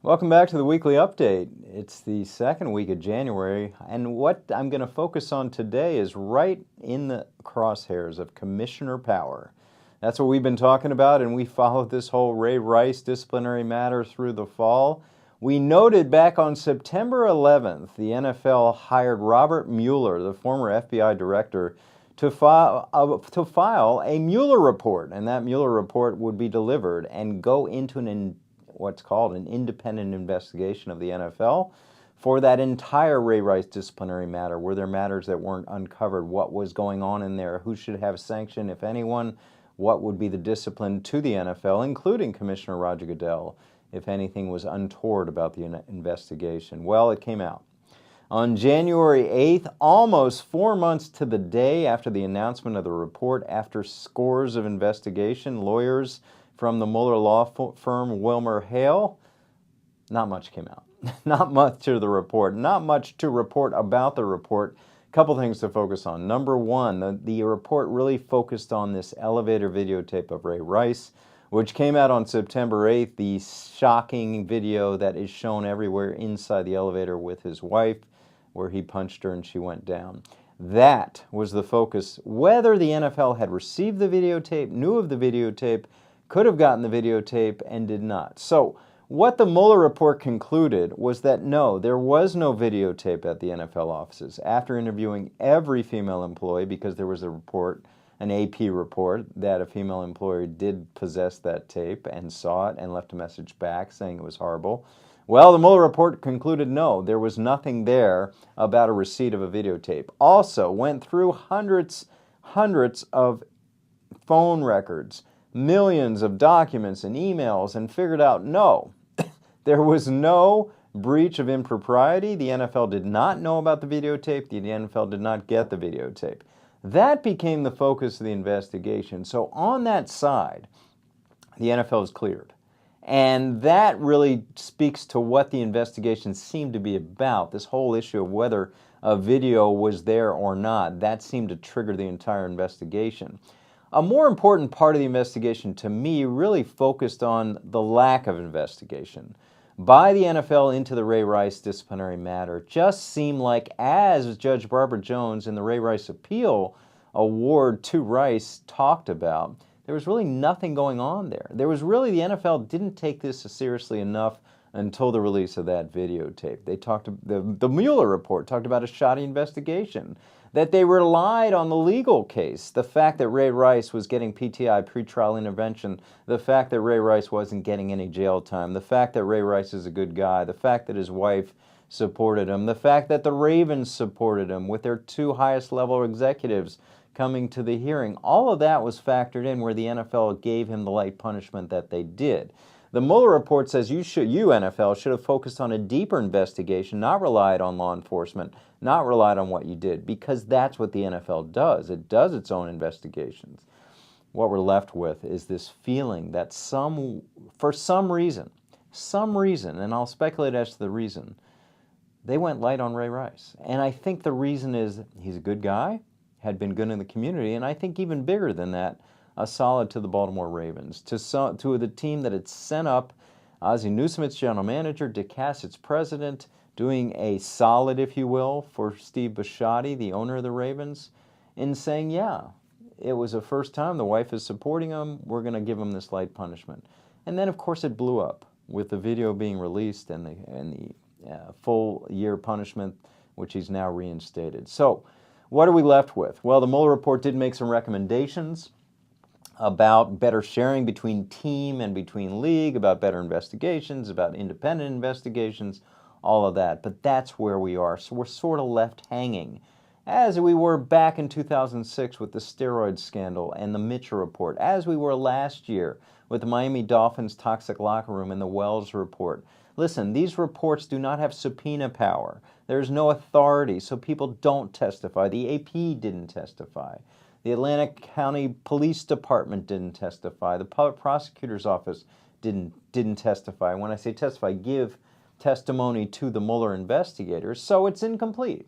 Welcome back to the weekly update. It's the second week of January, and what I'm going to focus on today is right in the crosshairs of commissioner power. That's what we've been talking about, and we followed this whole Ray Rice disciplinary matter through the fall. We noted back on September 11th, the NFL hired Robert Mueller, the former FBI director, to file a Mueller report, and that Mueller report would be delivered and go into what's called an independent investigation of the NFL for that entire Ray Rice disciplinary matter. Were there matters that weren't uncovered? What was going on in there? Who should have sanction, if anyone? What would be the discipline to the NFL, including Commissioner Roger Goodell, if anything was untoward about the investigation? Well, it came out. On January 8th, almost 4 months to the day after the announcement of the report, after scores of investigation, lawyers from the Mueller law firm WilmerHale, not much came out. Not much to the report. Not much to report about the report. A couple things to focus on. Number one, the report really focused on this elevator videotape of Ray Rice, which came out on September 8th, the shocking video that is shown everywhere inside the elevator with his wife, where he punched her and she went down. That was the focus. Whether the NFL had received the videotape, knew of the videotape, could have gotten the videotape, and did not. So what the Mueller report concluded was that no, there was no videotape at the NFL offices. After interviewing every female employee, because there was a report, an AP report, that a female employee did possess that tape and saw it and left a message back saying it was horrible. Well, the Mueller report concluded no, there was nothing there about a receipt of a videotape. Also went through hundreds of phone records, millions of documents and emails, and figured out no, there was no breach of impropriety. The NFL did not know about the videotape. The NFL did not get the videotape. That became the focus of the investigation. So on that side, the NFL is cleared. And that really speaks to what the investigation seemed to be about, this whole issue of whether a video was there or not. That seemed to trigger the entire investigation. A more important part of the investigation to me really focused on the lack of investigation by the NFL into the Ray Rice disciplinary matter. Just seemed like, as Judge Barbara Jones in the Ray Rice appeal award to Rice talked about, there was really nothing going on there. The NFL didn't take this seriously enough until the release of that videotape. The Mueller report talked about a shoddy investigation, that they relied on the legal case, the fact that Ray Rice was getting PTI, pretrial intervention, the fact that Ray Rice wasn't getting any jail time, the fact that Ray Rice is a good guy, the fact that his wife supported him, the fact that the Ravens supported him with their two highest level executives coming to the hearing. All of that was factored in where the NFL gave him the light punishment that they did. The Mueller report says you NFL should have focused on a deeper investigation, not relied on law enforcement, not relied on what you did, because that's what the NFL does. It does its own investigations. What we're left with is this feeling that for some reason, and I'll speculate as to the reason, they went light on Ray Rice. And I think the reason is he's a good guy, had been good in the community, and I think even bigger than that, a solid to the Baltimore Ravens, to the team that had sent up Ozzie Newsome, its general manager, Dick Cass, its president, doing a solid, if you will, for Steve Bisciotti, the owner of the Ravens, in saying, yeah, it was the first time the wife is supporting him, we're going to give him this light punishment. And then, of course, it blew up with the video being released and the full year punishment, which he's now reinstated. So what are we left with? Well, the Mueller report did make some recommendations about better sharing between team and between league, about better investigations, about independent investigations, all of that. But that's where we are. So we're sort of left hanging, as we were back in 2006 with the steroid scandal and the Mitchell report, as we were last year with the Miami Dolphins toxic locker room and the Wells report. Listen, these reports do not have subpoena power. There's no authority, so people don't testify. The AP didn't testify. The Atlantic County Police Department didn't testify. The public prosecutor's office didn't testify. When I say testify, give testimony to the Mueller investigators, so it's incomplete.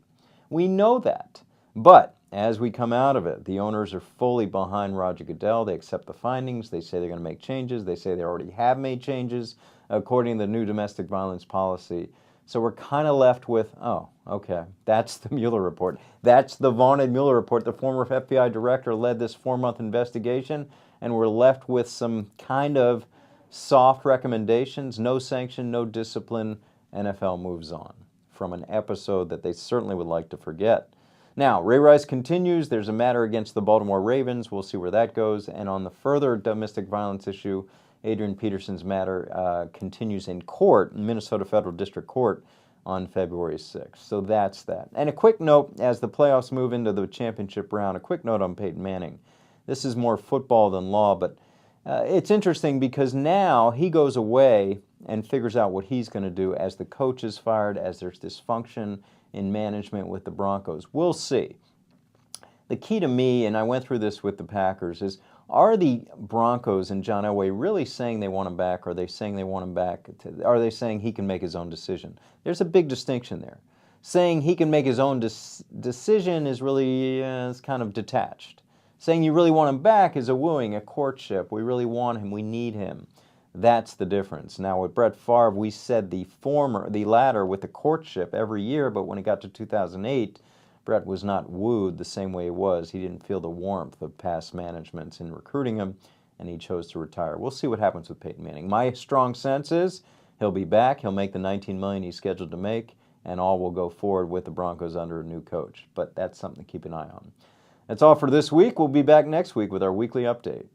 We know that. But as we come out of it, the owners are fully behind Roger Goodell. They accept the findings. They say they're going to make changes. They say they already have made changes. according to the new domestic violence policy. So we're kind of left with, oh, okay, that's the Mueller report. That's the vaunted Mueller report. The former FBI director led this 4-month investigation, and we're left with some kind of soft recommendations, no sanction, no discipline. NFL moves on from an episode that they certainly would like to forget. Now, Ray Rice continues. There's a matter against the Baltimore Ravens. We'll see where that goes. And on the further domestic violence issue, Adrian Peterson's matter continues in court, in Minnesota Federal District Court, on February 6th. So that's that. And a quick note, as the playoffs move into the championship round, a quick note on Peyton Manning. This is more football than law, but it's interesting because now he goes away and figures out what he's going to do as the coach is fired, as there's dysfunction in management with the Broncos. We'll see. The key to me, and I went through this with the Packers, is are the Broncos and John Elway really saying they want him back? Or are they saying they want him back? Are they saying he can make his own decision? There's a big distinction there. Saying he can make his own decision is really is kind of detached. Saying you really want him back is a wooing, a courtship. We really want him. We need him. That's the difference. Now with Brett Favre, we said the latter with the courtship every year, but when it got to 2008, Brett was not wooed the same way he was. He didn't feel the warmth of past managements in recruiting him, and he chose to retire. We'll see what happens with Peyton Manning. My strong sense is he'll be back. He'll make the $19 million he's scheduled to make, and all will go forward with the Broncos under a new coach. But that's something to keep an eye on. That's all for this week. We'll be back next week with our weekly update.